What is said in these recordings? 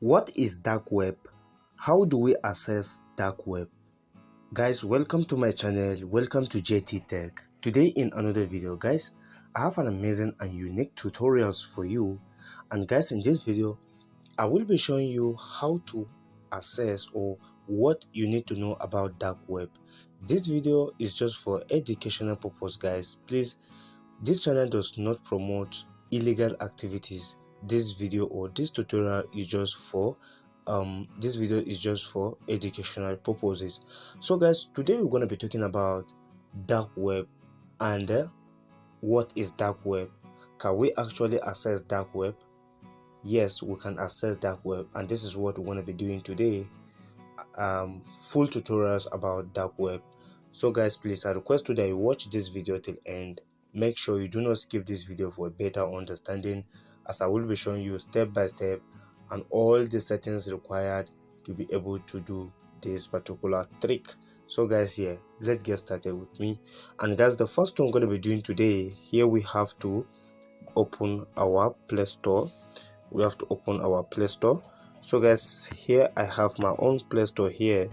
What is dark web? How do we access dark web? Guys, welcome to my channel. Welcome to JT Tech. Today in another video, guys, I have an amazing and unique tutorials for you. And guys, in this video, I will be showing you how to access or what you need to know about dark web. This video is just for educational purpose, guys. Please, this channel does not promote illegal activities. This video or this tutorial is just for educational purposes. So guys, today we're going to be talking about dark web and what is dark web. Can we actually access dark web? Yes, we can access dark web, and this is what we're going to be doing today. Full tutorials about dark web. So guys, please, I request you that you watch this video till end. Make sure you do not skip this video for a better understanding, as I will be showing you step by step and all the settings required to be able to do this particular trick. So guys, yeah, let's get started with me. And guys, the first thing I'm going to be doing today, here we have to open our Play Store. We have to open our Play Store. So guys, here I have my own Play Store here.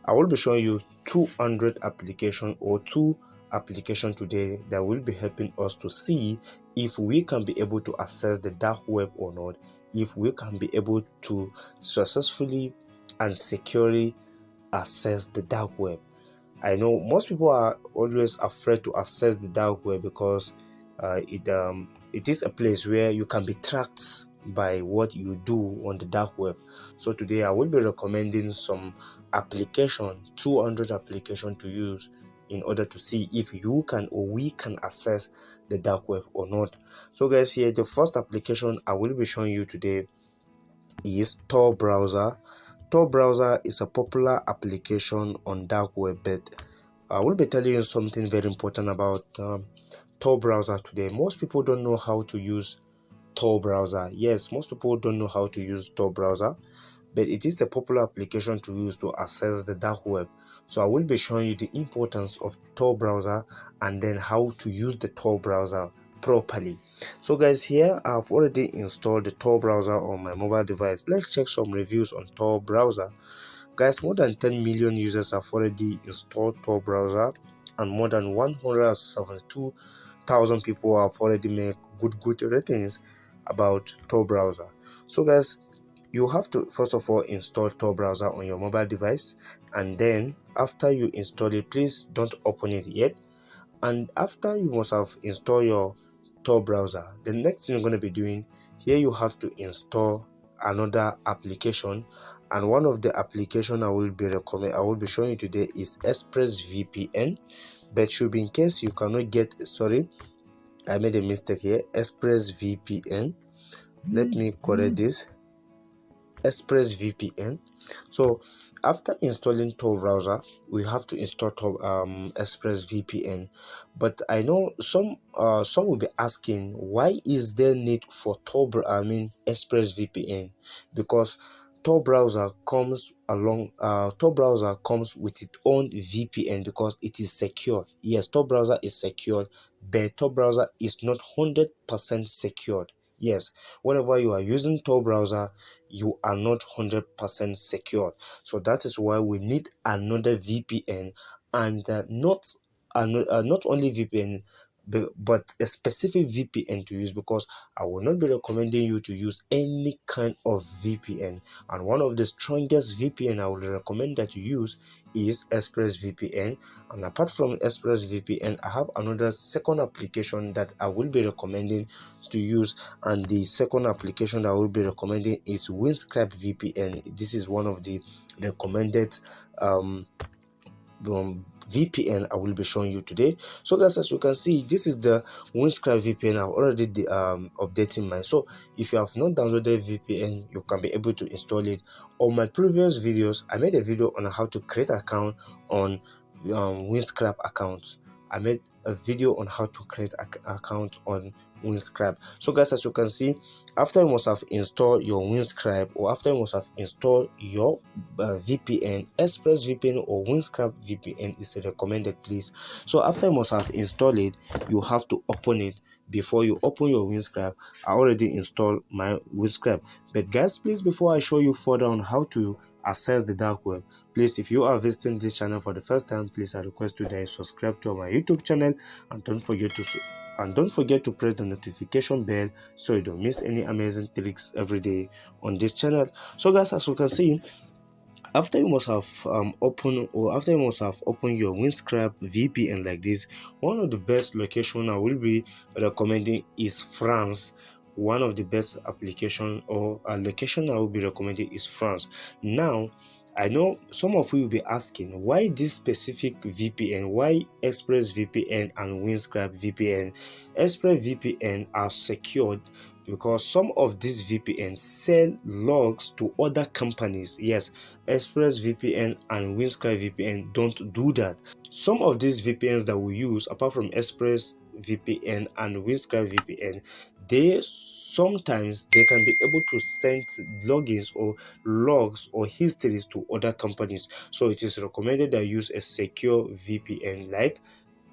I will be showing you 200 application or two application today that will be helping us to see if we can be able to access the dark web or not, if we can be able to successfully and securely access the dark web. I know most people are always afraid to access the dark web because it is a place where you can be tracked by what you do on the dark web. So today I will be recommending some application, 200 application to use in order to see if you can or we can access the dark web or not. So guys, here the first application I will be showing you today is Tor browser. Tor browser is a popular application on dark web, but I will be telling you something very important about Tor browser today. Most people don't know how to use Tor browser. Yes, most people don't know how to use Tor browser, but it is a popular application to use to access the dark web. So I will be showing you the importance of Tor browser and then how to use the Tor browser properly. So guys, here I've already installed the Tor browser on my mobile device. Let's check some reviews on Tor browser. Guys, more than 10 million users have already installed Tor browser, and more than 172,000 people have already made good ratings about Tor browser. So guys, you have to first of all install Tor browser on your mobile device, and then after you install it, please don't open it yet. And after you must have installed your Tor browser, the next thing you're going to be doing here, you have to install another application, and one of the application I will be showing you today is ExpressVPN. But should be in case you cannot get, sorry, I made a mistake here, ExpressVPN. Let me correct this, ExpressVPN. So after installing Tor browser, we have to install ExpressVPN. But I know some will be asking, why is there need for ExpressVPN? Because Tor browser comes with its own VPN because it is secure. Yes, Tor browser is secure, but Tor browser is not 100% secured. Yes, whenever you are using Tor browser, you are not 100% secure. So that is why we need another VPN, and not only VPN, but a specific VPN to use, because I will not be recommending you to use any kind of VPN. And one of the strongest VPN I would recommend that you use is ExpressVPN. And apart from ExpressVPN, I have another second application that I will be recommending to use, and the second application I will be recommending is Windscribe VPN. This is one of the recommended VPN I will be showing you today. So guys, as you can see, this is the Windscribe VPN. I've already updating mine. So if you have not downloaded VPN, you can be able to install it. On my previous videos, I made a video on how to create an account on Windscribe account. I made a video on how to create an account on Windscribe. So guys, as you can see, after you must have installed your Windscribe, or after you must have installed your VPN, ExpressVPN or Windscribe VPN is recommended, please. So after you must have installed it, you have to open it. before you open your Windscribe. I already installed my Windscribe. But guys, please, before I show you further on how to access the dark web, please, if you are visiting this channel for the first time, please, I request you that you subscribe to my YouTube channel, and don't forget to press the notification bell so you don't miss any amazing tricks every day on this channel. So guys, as you can see, after you must have opened your Windscribe VPN like this, one of the best location I will be recommending is France. One of the best application or location I will be recommending is France. Now, I know some of you will be asking why this specific VPN, why ExpressVPN and Windscribe VPN. ExpressVPN are secured because some of these VPNs sell logs to other companies. Yes, ExpressVPN and Windscribe VPN don't do that. Some of these VPNs that we use, apart from ExpressVPN and Windscribe VPN, sometimes they can be able to send logins or logs or histories to other companies. So it is recommended that you use a secure VPN like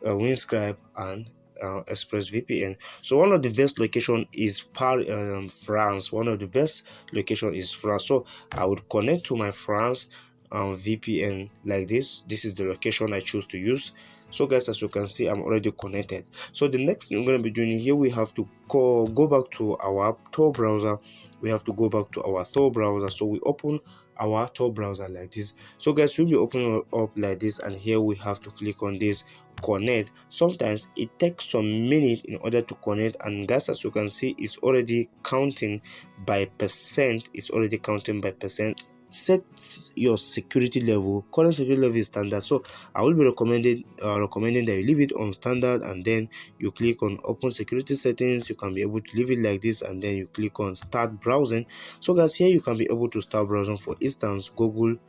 Windscribe and ExpressVPN. So one of the best location is France. One of the best location is France. So I would connect to my France VPN like this. This is the location I choose to use. So guys, as you can see, I'm already connected. So the next thing we're going to be doing here, we have to go back to our Tor browser. We have to go back to our Tor browser. So we open our Tor browser like this. So guys, we'll be opening up like this, and here we have to click on this connect. Sometimes it takes some minute in order to connect, and guys, as you can see, it's already counting by percent. Set your security level. Current security level is standard, so I will be recommending that you leave it on standard, and then you click on open security settings. You can be able to leave it like this, and then you click on start browsing. So guys, here you can be able to start browsing. For instance, google.com.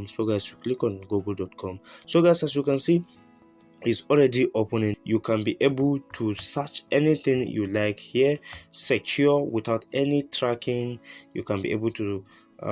So guys, you click on google.com. So guys, as you can see, is already opening. You can be able to search anything you like here, secure without any tracking. You can be able to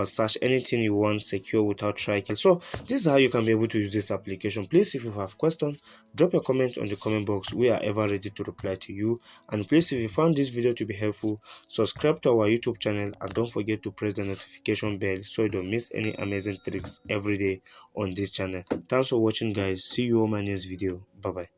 search anything you want, secure without tracking. So this is how you can be able to use this application. Please, if you have questions, drop your comment on the comment box. We are ever ready to reply to you. And please, if you found this video to be helpful, subscribe to our YouTube channel, and don't forget to press the notification bell so you don't miss any amazing tricks every day on this channel. Thanks for watching, guys. See you on my next video. Bye bye.